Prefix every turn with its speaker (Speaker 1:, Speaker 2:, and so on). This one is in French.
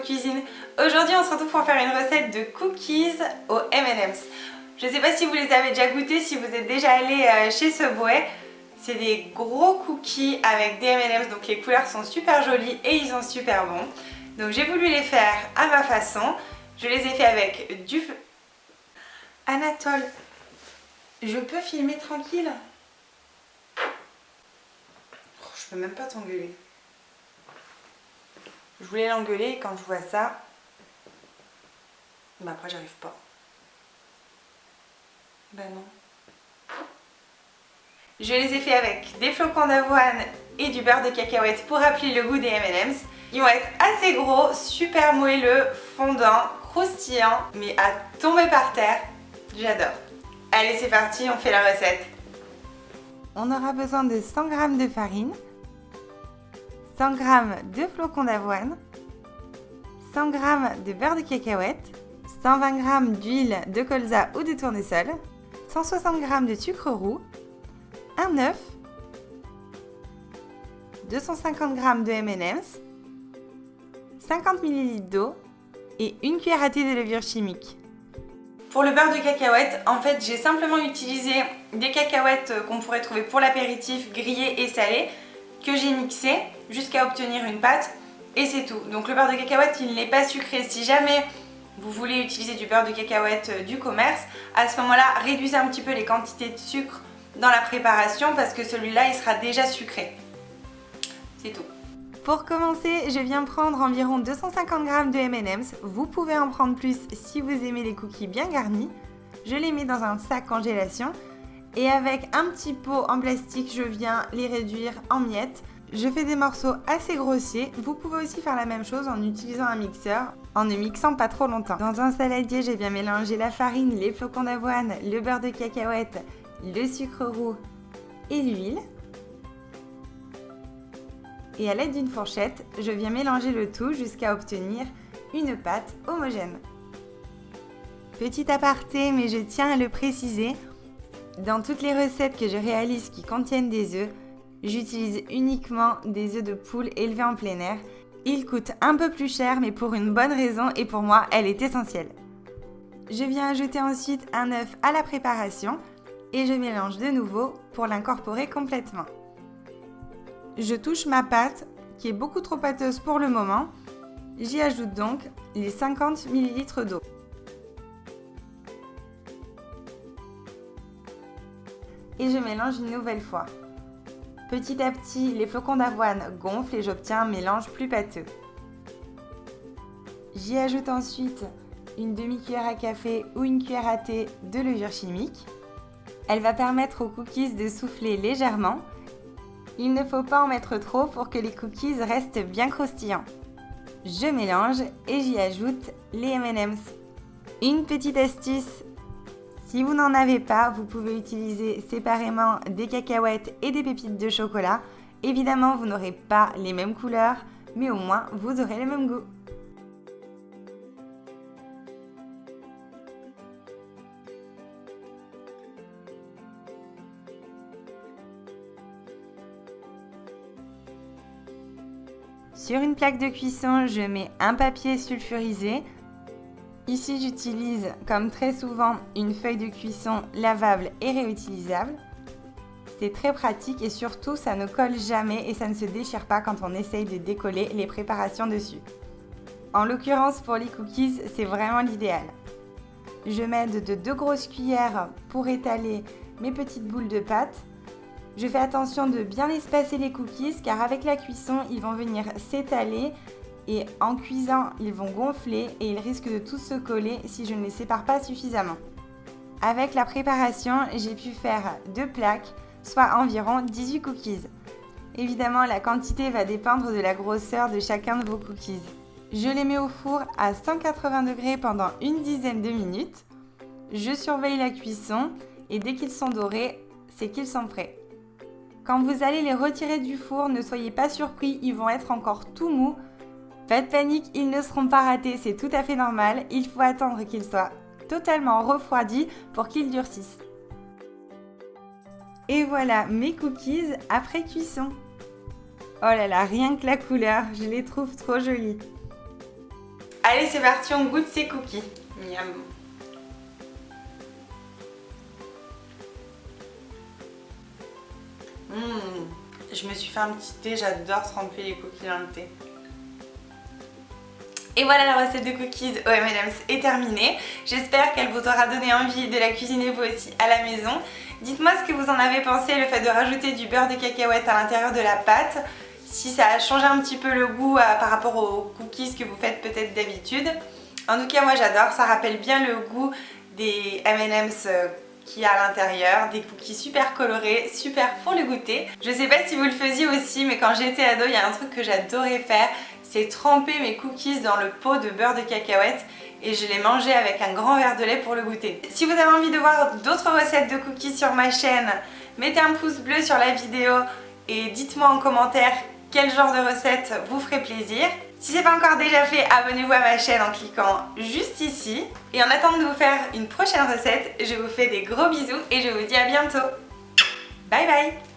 Speaker 1: Cuisine. Aujourd'hui on se retrouve pour faire une recette de cookies aux M&M's. Je ne sais pas si vous les avez déjà goûtés, si vous êtes déjà allé chez Subway. C'est des gros cookies avec des M&M's, donc les couleurs sont super jolies et ils sont super bons. Donc j'ai voulu les faire à ma façon. Je les ai fait avec du... Anatole, je peux filmer tranquille? Oh, je peux même pas t'engueuler. Je voulais l'engueuler et quand je vois ça, bah après j'arrive pas. Bah non. Je les ai fait avec des flocons d'avoine et du beurre de cacahuète pour appeler le goût des M&M's. Ils vont être assez gros, super moelleux, fondants, croustillants, mais à tomber par terre. J'adore. Allez, c'est parti, on fait la recette. On aura besoin de 100 g de farine, 100 g de flocons d'avoine, 100 g de beurre de cacahuète, 120 g d'huile de colza ou de tournesol, 160 g de sucre roux, un œuf, 250 g de M&M's, 50 ml d'eau et une cuillère à thé de levure chimique. Pour le beurre de cacahuète, en fait, j'ai simplement utilisé des cacahuètes qu'on pourrait trouver pour l'apéritif, grillées et salées, que j'ai mixées jusqu'à obtenir une pâte et c'est tout. Donc le beurre de cacahuète, il n'est pas sucré. Si jamais vous voulez utiliser du beurre de cacahuète du commerce, à ce moment-là, réduisez un petit peu les quantités de sucre dans la préparation parce que celui-là, il sera déjà sucré. C'est tout. Pour commencer, je viens prendre environ 250 g de M&M's. Vous pouvez en prendre plus si vous aimez les cookies bien garnis. Je les mets dans un sac congélation et avec un petit pot en plastique, je viens les réduire en miettes. Je fais des morceaux assez grossiers. Vous pouvez aussi faire la même chose en utilisant un mixeur, en ne mixant pas trop longtemps. Dans un saladier, je viens mélanger la farine, les flocons d'avoine, le beurre de cacahuète, le sucre roux et l'huile. Et à l'aide d'une fourchette, je viens mélanger le tout jusqu'à obtenir une pâte homogène. Petit aparté, mais je tiens à le préciser, dans toutes les recettes que je réalise qui contiennent des œufs, j'utilise uniquement des œufs de poule élevés en plein air. Ils coûtent un peu plus cher, mais pour une bonne raison et pour moi, elle est essentielle. Je viens ajouter ensuite un œuf à la préparation et je mélange de nouveau pour l'incorporer complètement. Je touche ma pâte qui est beaucoup trop pâteuse pour le moment. J'y ajoute donc les 50 ml d'eau. Et je mélange une nouvelle fois. Petit à petit, les flocons d'avoine gonflent et j'obtiens un mélange plus pâteux. J'y ajoute ensuite une demi-cuillère à café ou une cuillère à thé de levure chimique. Elle va permettre aux cookies de souffler légèrement. Il ne faut pas en mettre trop pour que les cookies restent bien croustillants. Je mélange et j'y ajoute les M&M's. Une petite astuce, si vous n'en avez pas, vous pouvez utiliser séparément des cacahuètes et des pépites de chocolat. Évidemment, vous n'aurez pas les mêmes couleurs, mais au moins vous aurez le même goût. Sur une plaque de cuisson, je mets un papier sulfurisé. Ici, j'utilise, comme très souvent, une feuille de cuisson lavable et réutilisable. C'est très pratique et surtout, ça ne colle jamais et ça ne se déchire pas quand on essaye de décoller les préparations dessus. En l'occurrence, pour les cookies, c'est vraiment l'idéal. Je m'aide de 2 grosses cuillères pour étaler mes petites boules de pâte. Je fais attention de bien espacer les cookies car avec la cuisson, ils vont venir s'étaler et en cuisant, ils vont gonfler et ils risquent de tous se coller si je ne les sépare pas suffisamment. Avec la préparation, j'ai pu faire 2 plaques, soit environ 18 cookies. Évidemment, la quantité va dépendre de la grosseur de chacun de vos cookies. Je les mets au four à 180 degrés pendant une dizaine de minutes. Je surveille la cuisson et dès qu'ils sont dorés, c'est qu'ils sont prêts. Quand vous allez les retirer du four, ne soyez pas surpris, ils vont être encore tout mous. Pas de panique, ils ne seront pas ratés, c'est tout à fait normal. Il faut attendre qu'ils soient totalement refroidis pour qu'ils durcissent. Et voilà mes cookies après cuisson. Oh là là, rien que la couleur, je les trouve trop jolies. Allez, c'est parti, on goûte ces cookies. Miam. Je me suis fait un petit thé, j'adore tremper les cookies dans le thé. Et voilà, la recette de cookies aux M&M's est terminée. J'espère qu'elle vous aura donné envie de la cuisiner vous aussi à la maison. Dites-moi ce que vous en avez pensé, le fait de rajouter du beurre de cacahuète à l'intérieur de la pâte. Si ça a changé un petit peu le goût par rapport aux cookies que vous faites peut-être d'habitude. En tout cas, moi j'adore, ça rappelle bien le goût des M&M's qu'il y a à l'intérieur, des cookies super colorés, super pour le goûter. Je sais pas si vous le faisiez aussi, mais quand j'étais ado, il y a un truc que j'adorais faire, c'est tremper mes cookies dans le pot de beurre de cacahuète et je les mangeais avec un grand verre de lait pour le goûter. Si vous avez envie de voir d'autres recettes de cookies sur ma chaîne, mettez un pouce bleu sur la vidéo et dites-moi en commentaire quel genre de recette vous ferait plaisir. Si ce n'est pas encore déjà fait, abonnez-vous à ma chaîne en cliquant juste ici. Et en attendant de vous faire une prochaine recette, je vous fais des gros bisous et je vous dis à bientôt. Bye bye!